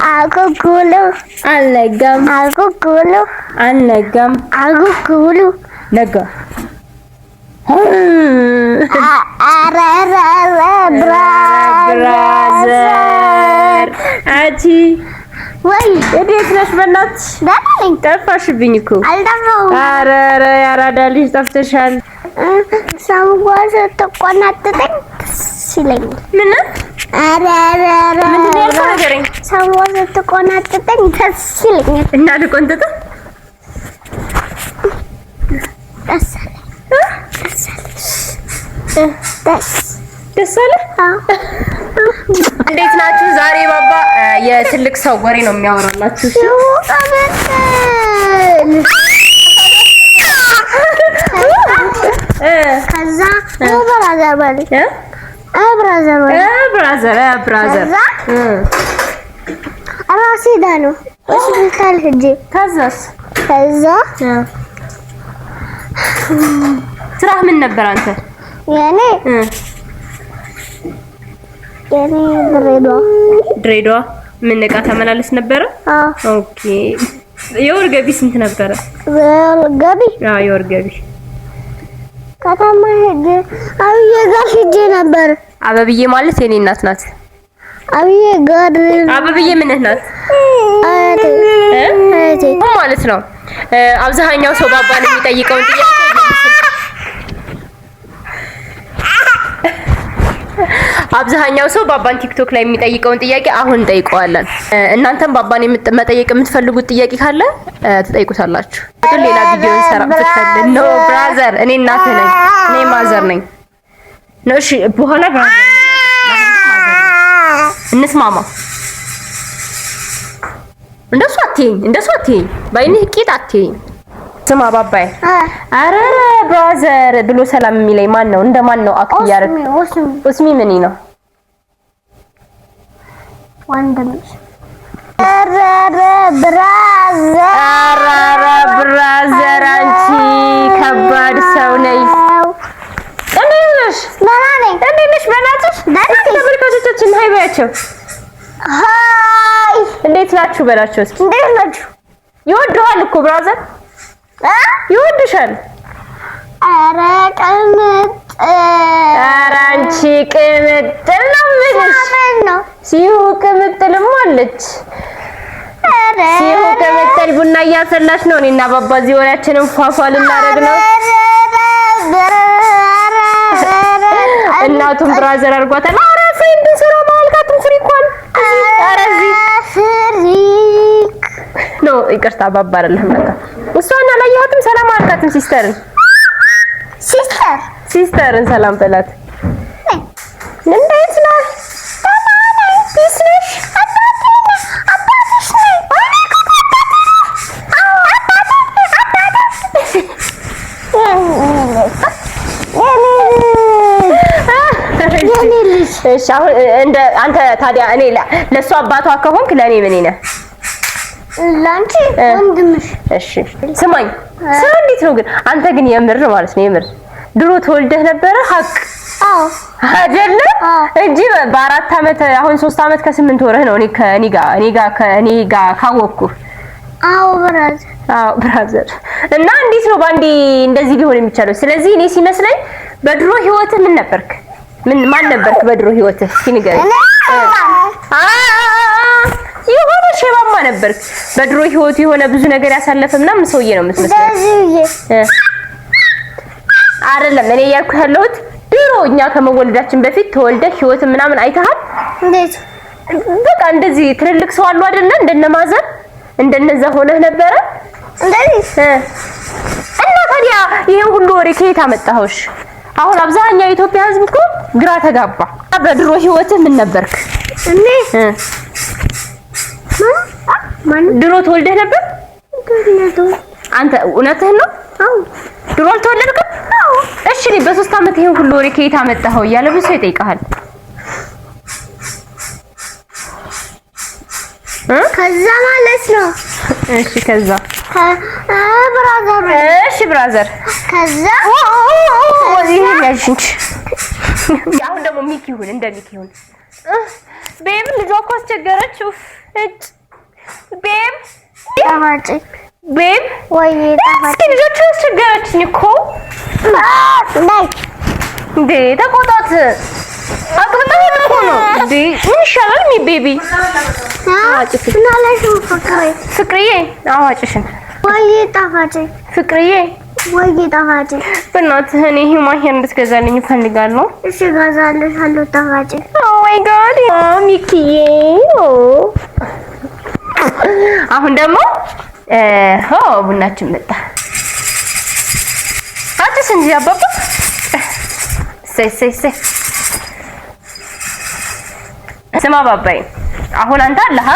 አልኩኩሉ አልነጋም አልኩኩሉ አልነጋም አልኩኩሉ ነጋ አረረ ብራዘር አቲ ወይ እንዴት ነሽ? በእናትሽ ዳንኝ ጠፋሽብኝ እኮ። አልጠፋሁም። ኧረ ያራዳ ልጅ ጠፍተሻል። ሰምጓዝ ተቆናጠጠኝ ሲለኝ ምን አረረ ምንድን ነው ያልከው ንገረኝ። ሰምጓዝ ተቆናጠጠኝ ሲለኝ እና ልቆንጥጥ ደስ አለ። እንዴት ናችሁ? ዛሬ ባባ የትልቅ ሰው ወሬ ነው የሚያወራላችሁ። ከዛ ብራዘር ራሴ ዳኑ ሆስፒታል ሂጅ። ከዛ ስራህ ምን ነበር አንተ? የኔ ድሬዳዋ ምን ዕቃ ተመላለስ ነበረ? ኦኬ። የወር ገቢ ስንት ነበረ? የወር ገቢ ከተማ ሂጅ አብዬ ጋር ሂጅ ነበር። አበብዬ ማለት የኔ እናት ናት። አብዬ ጋር አበብዬ ምንህ ናት? ማለት ነው። አብዛኛው ሰው ባባን የሚጠይቀውን ጥያቄ አብዛኛው ሰው ባባን ቲክቶክ ላይ የሚጠይቀውን ጥያቄ አሁን እንጠይቀዋለን። እናንተም ባባን መጠየቅ የምትፈልጉት ጥያቄ ካለ ትጠይቁታላችሁ። ሌላ ቪዲዮ እንሰራበታለን። ኖ ብራዘር፣ እኔ እናትህ ነኝ፣ እኔ ማዘር ነኝ። ነው እሺ፣ በኋላ ብራዘር እንስማማ። እንደሱ አትይኝ፣ ባይኔ ቂጥ አትይኝ። ስማ ባባዬ፣ አረ ብራዘር ብሎ ሰላም የሚለኝ ማን ነው? እንደማን ነው አክት ያረክ? ኡስሚ ምን ነው? ወንድምሽ። አረ ብራዘር፣ አንቺ ከባድ ሰው ነኝ። እንዴት ነሽ? በናትሽ ተመልካቾቻችን ሃይ ባያቸው። ሃይ እንዴት ናችሁ በላቸው እስኪ። እንዴት ናችሁ? ይወደዋል እኮ ብራዘር ይወድሻል። አረ ቅምጥ፣ አረ አንቺ ቅምጥል ነው የምልሽ። ሲሁ ቅምጥልም አለች። ሲሁ ቅምጥል ቡና እያፈላች ነው። እኔና ባባ እዚህ ወሬያችንን ፏፏ ልናደርግ ነው። እናቱም ብራዘር አድርጓታል። አረ ፍሬንድ ስራ ማልካቱም ፍሪኳን አረ እዚህ ፍሪክ ኖ ይቅርታ ባባ አይደለም በቃ እሷን አላየኋትም። ሰላም አልካትም። ሲስተርን ሰላም በላት። እንዴት ነህ? ፒስ ነሽ? አባትሽ ነኝ። እሺ አሁን እንደ አንተ ታዲያ እኔ ለእሷ አባቷ ከሆንክ ለእኔ ምን ነህ? ላንቺ ወንድምሽ። እሺ ስማኝ፣ ስራ እንዴት ነው ግን? አንተ ግን የምር ማለት ነው የምር ድሮ ተወልደህ ነበረ? ሀቅ አይደለ እንጂ በ4 አመት አሁን 3 አመት ከ8 ወርህ ነው እኔ ጋር ካወቅኩ። አዎ ብራዘር። እና እንዴት ነው ባንዴ እንደዚህ ሊሆን የሚቻለው? ስለዚህ እኔ ሲመስለኝ በድሮ ህይወትህ ምን ነበርክ? ማን ነበርክ በድሮ ህይወትህ? እስኪ ንገረኝ። የሆነ ሸባማ ነበርክ በድሮ ህይወቱ፣ የሆነ ብዙ ነገር ያሳለፈ ምናምን ሰውዬ ነው የምትመስለው። አይደለም እኔ እያልኩ ያለሁት ድሮ እኛ ከመወለዳችን በፊት ተወልደህ ህይወት ምናምን አይተሃል? እንዴት በቃ እንደዚህ ትልልቅ ሰው አሉ አይደለ? እንደነማዘር እንደነዛ ሆነህ ነበረ እንደዚህ። እና ታዲያ ይሄን ሁሉ ወሬ ከየት አመጣኸውሽ? አሁን አብዛኛው የኢትዮጵያ ህዝብ እኮ ግራ ተጋባ። በድሮ ህይወትህ ምን ነበርክ? እኔ ድሮ ተወልደህ ነበር? አንተ እውነትህን ነው? አዎ ድሮ አልተወለድክም? አዎ። እሺ እኔ በ3 አመት ይሄን ሁሉ ወሬ ከየት አመጣኸው እያለ ብዙ ሰው ይጠይቃል። ከዛ ማለት ነው። እሺ ከዛ ብራዘር። እሺ ብራዘር። ከዛ ወዲህ ያልሽኝ። አሁን ደግሞ ሚኪ ይሁን እንደ ሚኪ ይሁን ቤብ ልጇ እኮ አስቸገረች። እጭ ቤብ ጣፋጭ ቤብ ወይ ጣፋጭ እስኪ ልጆቹ አስቸገረችኝ እኮ ላይ እንዴ ተቆጣት። አጥቅጣ እኮ ነው እንዴ ምን ይሻላል ሚ ቤቢ ምናለሽ ፍቅርዬ አዋጭሽን ወይ ጣፋጭ ፍቅርዬ ወይ ጣፋጭ በእናትህ እኔ ሂማሄር እንድትገዛልኝ እፈልጋለሁ። እሺ እገዛልሻለሁ ጣፋጭ። ኦ ማይ ጋድ ሚኪዬ አሁን ደግሞ ቡናችን መጣ። አትስ እንጂ አባባ ሰይ ስማ ባባዬ፣ አሁን አንተ አለህ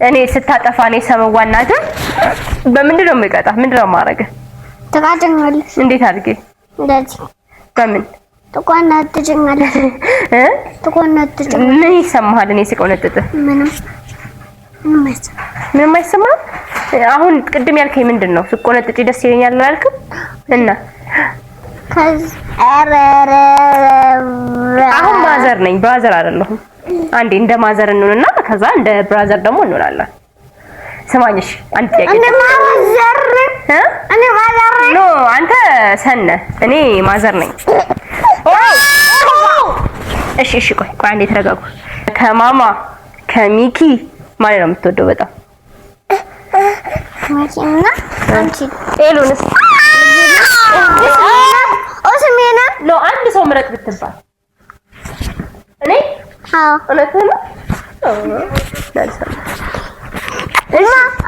እኔ ስታጠፋ እኔ ሰመዋናት በምንድን ነው የምቀጣህ? ምንድን ነው የማደርግህ? ትቃጭኛለሽ። እንዴት አድርጌ? እንደዚህ በምን ትቆነጥጭኛለሽ? ትቆነጥጭ ምን ይሰማሃል? እኔ ስቆነጥጥህ ምንም አይሰማም። አሁን ቅድም ያልከኝ ምንድን ነው? ስቆነጥጭ ደስ ይለኛል አላልክም? እና አሁን ማዘር ነኝ ብራዘር አይደለሁም። አንዴ እንደ ማዘር እንሆንና ከዛ እንደ ብራዘር ደግሞ እንሆናለን። ስማኝሽ አንድ ጥያቄ እኔ ማዘር ኖ አንተ ሰነ እኔ ማዘር ነኝ። እሺ ቆይ አንዴ ተረጋጉ። ከማማ ከሚኪ ማለት ነው የምትወደው በጣም? ሚኪና አንቺ ኤሉንስ ኦስሜና ኖ አንድ ሰው ምረጥ ብትባል እኔ እውነትህን ነው።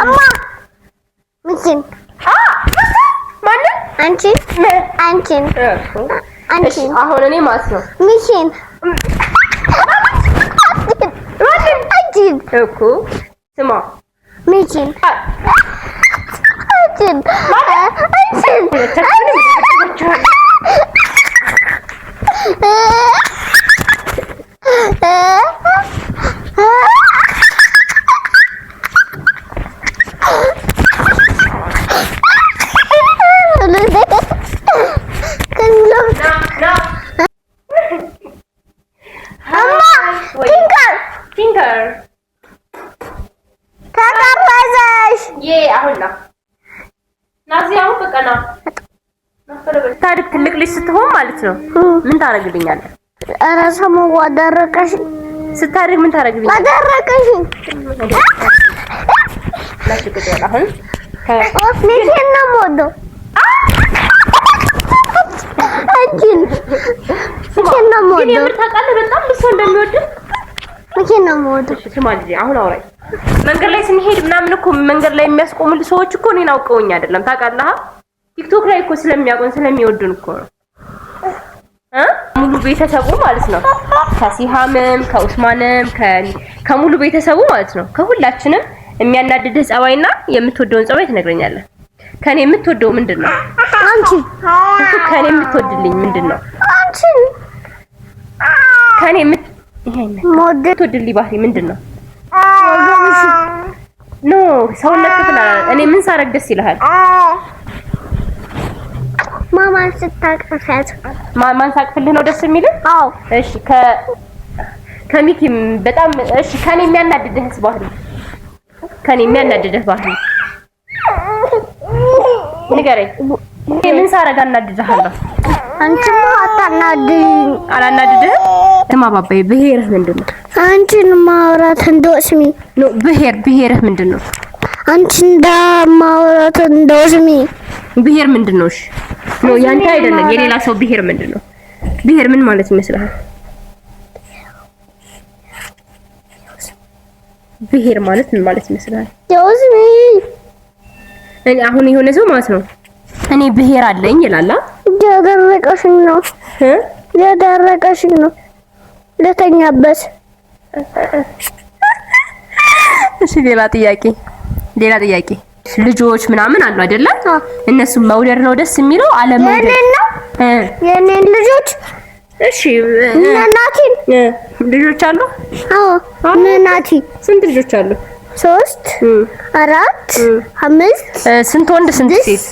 እማ ሚኪን ማንን? አንቺን አሁን እኔ ማለት ነው ሚኪን አንቺን እኮ ስማ ሚኪን ታዲያ ትልቅ ልጅ ስትሆን ማለት ነው ምን ታደርግልኛለህ? ኧረ ሰሞኑን አደረቀሽ። ስታደርግ ምን ታደርግልኛለህ? አደረቀሽ። አሁን ሚኪን ነው የምወደው። አንቺን ሚኪን ነው የምወደው። ግን የምር ታውቃለህ በጣም ብዙ ሰው እንደሚወድህ ሚኪን ነው የምወደው። ስማ ልጄ አሁን አውራኝ። መንገድ ላይ ስንሄድ ምናምን እኮ መንገድ ላይ የሚያስቆሙልህ ሰዎች እኮ እኔን አውቀውኝ አይደለም ታውቃለህ። ቲክቶክ ላይ እኮ ስለሚያውቁን ስለሚወዱን እኮ ነው። ሙሉ ቤተሰቡ ማለት ነው ከሲሃምም ከኡስማንም ከሙሉ ቤተሰቡ ማለት ነው ከሁላችንም የሚያናድድህ ጸባይና የምትወደውን ጸባይ ትነግረኛለህ። ከኔ የምትወደው ምንድነው? አንቺ ከኔ የምትወድልኝ ምንድነው? አንቺ ከኔ የምትወድልኝ ባህሪ ምንድነው? ኖ ሰውነት ክፍል እኔ ምን ሳረግ ደስ ይልሃል? ማማን ስታቅፈት ማማን ሳቅፍልህ ነው ደስ የሚልህ? አዎ። እሺ ከሚኪም በጣም እሺ። ከኔ የሚያናድድህስ ባህሪ? ከኔ የሚያናድድህ ባህሪ ንገረኝ። ምን ሳረግ አናድድሃለሁ? አንቺማ አታናድኝ። አላናድድህም? ስማ ባባዬ ብሄርህ ምንድነው? አንቺን ማውራት እንደወስሚ ኖ ብሄርህ ምንድነው? አንቺን እንደማውራት እንደወስሚ ብሄር ምንድነው? እሺ ኖ ያንተ አይደለም የሌላ ሰው ብሄር ምንድነው? ብሄር ምን ማለት ይመስልሃል? ብሄር ማለት ምን ማለት ይመስልሃል? እንደወስሚ እኔ አሁን የሆነ ሰው ማለት ነው እኔ ብሄር አለኝ ይላል። ያደረቀሽኝ ነው ያደረቀሽኝ ነው ለተኛበት። እሺ ሌላ ጥያቄ ልጆች ምናምን አሉ አይደለ? እነሱን መውደድ ነው ደስ የሚለው አለመውደድ? የኔን ልጆች እሺ እናቲ ልጆች አሉ? አዎ እናቲ። ስንት ልጆች አሉ? 3 4 5 ስንት ወንድ ስንት ሴት?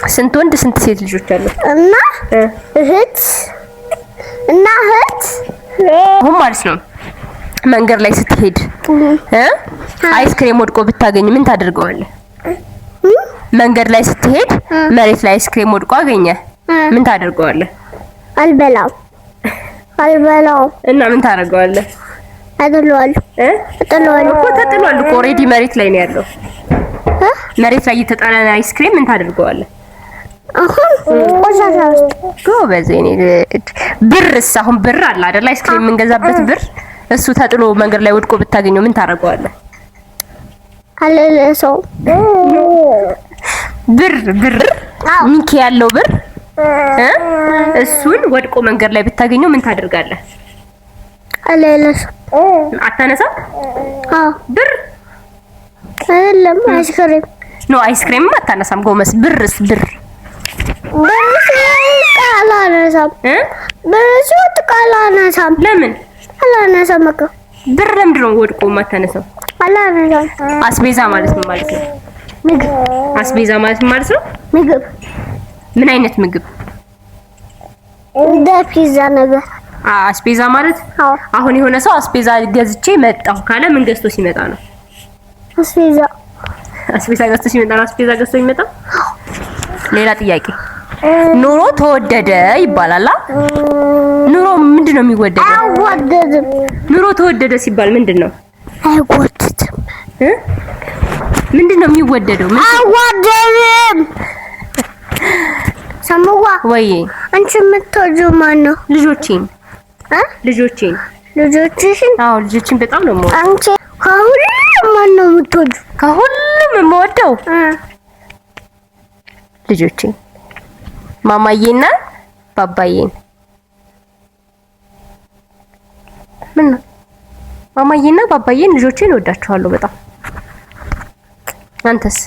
ስንት ወንድ ስንት ሴት ልጆች አሉ? እና እህት አሁን ማለት ነው መንገድ ላይ ስትሄድ አይስክሬም ወድቆ ብታገኝ ምን ታደርገዋለህ? መንገድ ላይ ስትሄድ መሬት ላይ አይስክሬም ወድቆ አገኘ ምን ታደርገዋለህ? አልበላም። እና ምን ታደርገዋለህ? እጥለዋለሁ እኮ ተጥሏል እኮ ኦሬዲ መሬት ላይ ነው ያለው። መሬት ላይ የተጣለ አይስክሬም ምን ታደርገዋለህ? አሁን ቆሻሻ ውስጥ ጎበዝ። እኔ ብርስ አሁን ብር አለ አይደል? አይስክሬም የምንገዛበት ብር እሱ ተጥሎ መንገድ ላይ ወድቆ ብታገኘው ምን ታደርገዋለህ? አለለሰው ብር ሚኪ ያለው ብር እሱን ወድቆ መንገድ ላይ ብታገኘው ምን ታደርጋለህ? አለለሰው አታነሳም? ብር አይደለም አይስክሬም ነው። አይስክሬም አታነሳም ጎመስ። ብርስ ብር አላነሳም። ብርስ አላነሳም። ለምን አላነሳም? ብር ለምንድን ነው ወድቆ የማታነሳው? አላነሳም። አስቤዛ ማለት ምን ማለት ነው? ምግብ። አስቤዛ ማለት ምን ማለት ነው? ምግብ። ምን አይነት ምግብ? እንደ ፒዛ ነገር። አስቤዛ ማለት አሁን የሆነ ሰው አስቤዛ ገዝቼ መጣሁ ካለ ምን ገዝቶ ሲመጣ ነው? አስቤዛ ገዝቶ ሲመጣ ነው አስቤዛ ገዝቶ የሚመጣው? ሌላ ጥያቄ። ኑሮ ተወደደ ይባላል። ኑሮ ምንድን ነው የሚወደደው? አይወደድም። ኑሮ ተወደደ ሲባል ምንድን ነው? አይወደድም። ምንድን ነው የሚወደደው? አይወደድም። ሰሙዋ ወይ አንቺ የምትወጂው ማን ነው? ልጆቼን። ልጆቼን። ልጆችሽን? አዎ ልጆቼን በጣም ነው የምወደው። አንቺ ከሁሉም ማን ነው የምትወጂው? ከሁሉም የምወደው ልጆቼን፣ ማማዬና ባባዬን። ምን ነው ማማዬና ባባዬን ልጆቼን እወዳቸዋለሁ በጣም። አንተስ?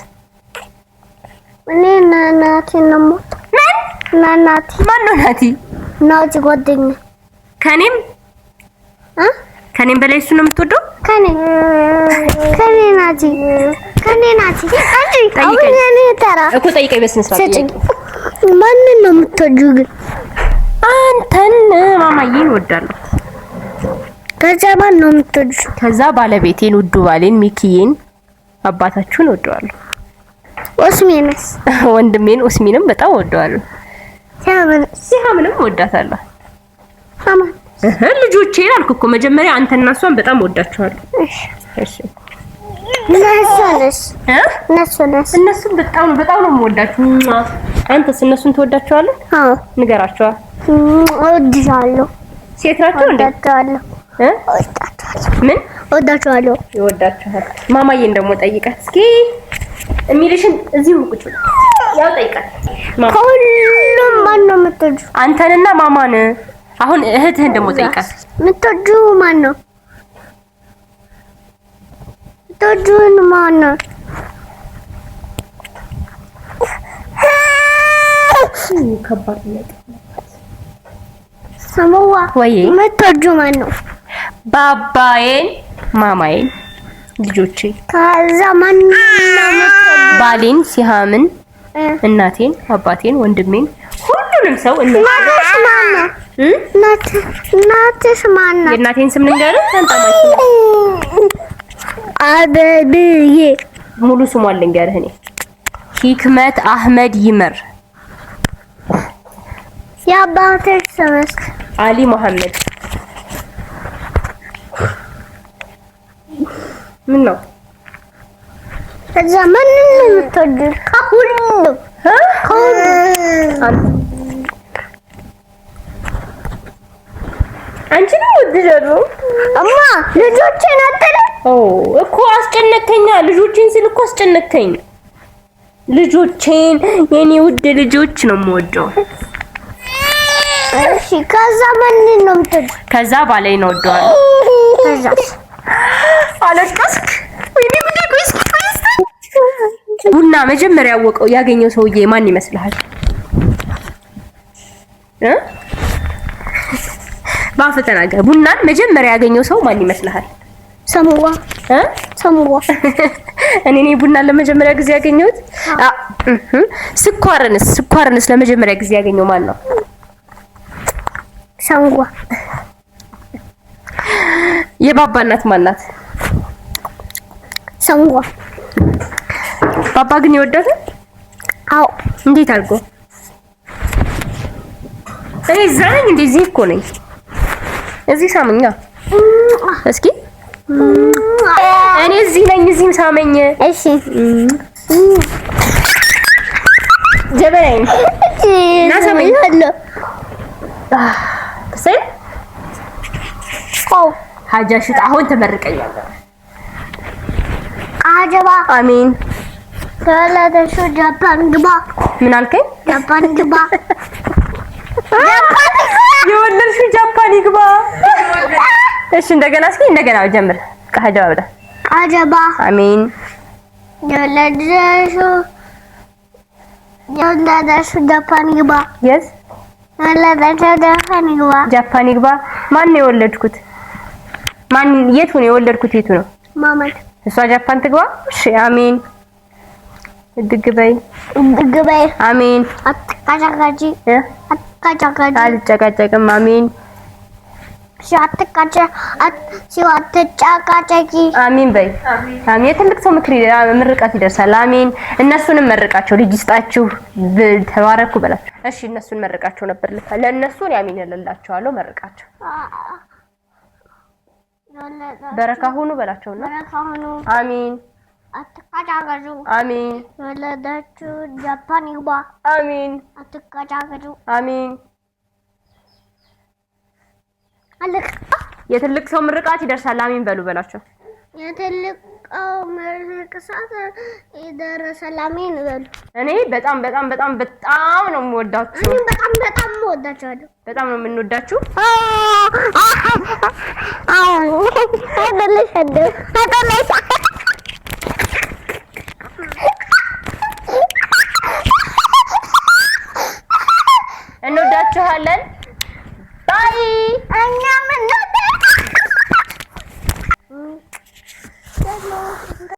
እኔ ናናቴን ነው የምወደው። ናናቴ ማን ነው ናቲ? ናቲ ጓደኛዬ። ከኔም በላይ እሱ ነው የምትወደው? ከኔ ናቲ አንቺ አሁን እኔ ተራ እኮ ጠይቀኝ በስነ ስርዓት። ማንን ነው የምትወጂው ግን? አንተን። ማማዬን እወዳለሁ። ከዛ ማን ነው የምትወጂው? ከዛ ባለቤቴን፣ ውዱ ባሌን ሚኪዬን፣ አባታችሁን እወደዋለሁ። ኦስሚንስ? ወንድሜን ኦስሚንም በጣም እወደዋለሁ። ሲያምንም እወዳታለሁ። ልጆቼን አልኩ እኮ መጀመሪያ። አንተና እሷን በጣም እወዳቸዋለሁ። እሺ እነሱን በጣም ነው የምወዳቸው። አንተስ እነሱን ትወዳቸዋለህ? አዎ። ንገራቸዋ። እወድሻለሁ። ሴት ናቸው እንዴ? ምን እወዳቸዋለሁ? ይወዳቸዋል። ማማዬን ደግሞ ጠይቃት እስኪ የሚልሽን እዚሁ ቁጭ ያው ጠይቃት። ከሁሉም ማን ነው የምትወጂው? አንተንና ማማን። አሁን እህትህን ደግሞ ጠይቃት። የምትወጂው ማን ነው? የምትወጂውን ማን ነው? ከባድ ነው። ሰሙዋ ወይ የምትወጂው ማን ነው? ባባዬን፣ ማማዬን፣ ልጆቼ። ከዛ ማን ነው የምትወጂው? ባሌን፣ ሲሃምን፣ እናቴን፣ አባቴን፣ ወንድሜን፣ ሁሉንም ሰው። እናትሽ ማን ነው? እናትሽ ማን ነው? የእናቴን ስም ልንገርህ? አንተማሽ አበብዬ። ሙሉ ስሟን ልንገርህ እኔ። ሂክመት አህመድ ይመር። የአባትሽ ስምስ? አሊ መሐመድ። ምን ነው? ከዛ ማንን ነው የምትወጂው? ከሁሉም አንቺ ነው ወድጀሩ እማ ልጆቼን አትልም? እኮ አስጨነከኛ። ልጆቼን ስል እኮ አስጨነከኝ። ልጆቼን የኔ ውድ ልጆች ነው የምወደው። እሺ ከዛ ማንን ነው የምትወጂው? ከዛ ባላይ ነው ወደዋለሁ። ከዛ አለቀስክ? ወይኔ ምን ይቆይስ? ቡና መጀመሪያ ያገኘው ሰውዬ ማን ይመስልሃል? ባፍ ተናገር። ቡናን መጀመሪያ ያገኘው ሰው ማን ይመስልሃል? ሰሙዋ። ሰሙዋ። እኔ ቡናን ለመጀመሪያ ጊዜ ያገኘሁት። ስኳርንስ ለመጀመሪያ ጊዜ ያገኘው ማን ነው? ሰሙዋ። የባባ እናት ማን ናት? ሰሙዋ። ባባ ግን ይወዳታል? አዎ። እንዴት አድርጎ? እኔ እዛ ነኝ እንደዚህ እኮ ነኝ። እዚህ ሳመኛ እስኪ እኔ እዚህ ነኝ። እዚህም ሳመኝ። እሺ ጀበናይ እና ሳመኝ ተሰይ ሀጃሽት አሁን ተመርቀኛለህ። አጀባ አሜን። ተላደሹ ጃፓን ግባ። ምን አልከኝ? ጃፓን ግባ። የወለድሽው ጃፓን ይግባ። እሺ እንደገና እስኪ እንደገና ጀምር። ቃጀባ በዳ አጀባ አሜን። የወለድሽው ጃፓን ግባ። የስ የወለድሽው ጃፓን ግባ። ጃፓን ይግባ። ማን ነው የወለድኩት? ማን የቱ ነው የወለድኩት? የቱ ነው? ማማት እሷ ጃፓን ትግባ። እሺ አሜን። እድግበይ እድግበይ አሜን። አትቃጫቃጪ አትቃጫቃጪ አልጨቃጨቅም አሜን። አትጫቃጨቂ አሜን በይ አሜን። የትልቅ ሰው ምርቃት ይደርሳል። አሜን። እነሱንም መርቃቸው፣ ልጅ ይስጣችሁ፣ ተባረኩ በላቸው። እሺ እነሱን መርቃቸው ነበር ልካ ለእነሱ አሜን እልላቸዋለሁ። መርቃቸው በረካ ሁኑ በላቸውና በረካ ሁኑ አሜን። አትቃጫቀጩ አሜን። የወለዳችሁ ጃፓን ይግባ። አሜን። አትቃጫቀጩ አሜን። አለቅ የትልቅ ሰው ምርቃት ይደርሳል። አሜን በሉ በላቸው። የትልቅ ምርቃት ይደርሳል። አሜን በሉ። እኔ በጣም በጣም በጣም ነው የምወዳችሁ። እኔ በጣም የምወዳችኋለሁ። በጣም ነው የምንወዳችሁ። እንወዳችኋለን። ባይ እኛም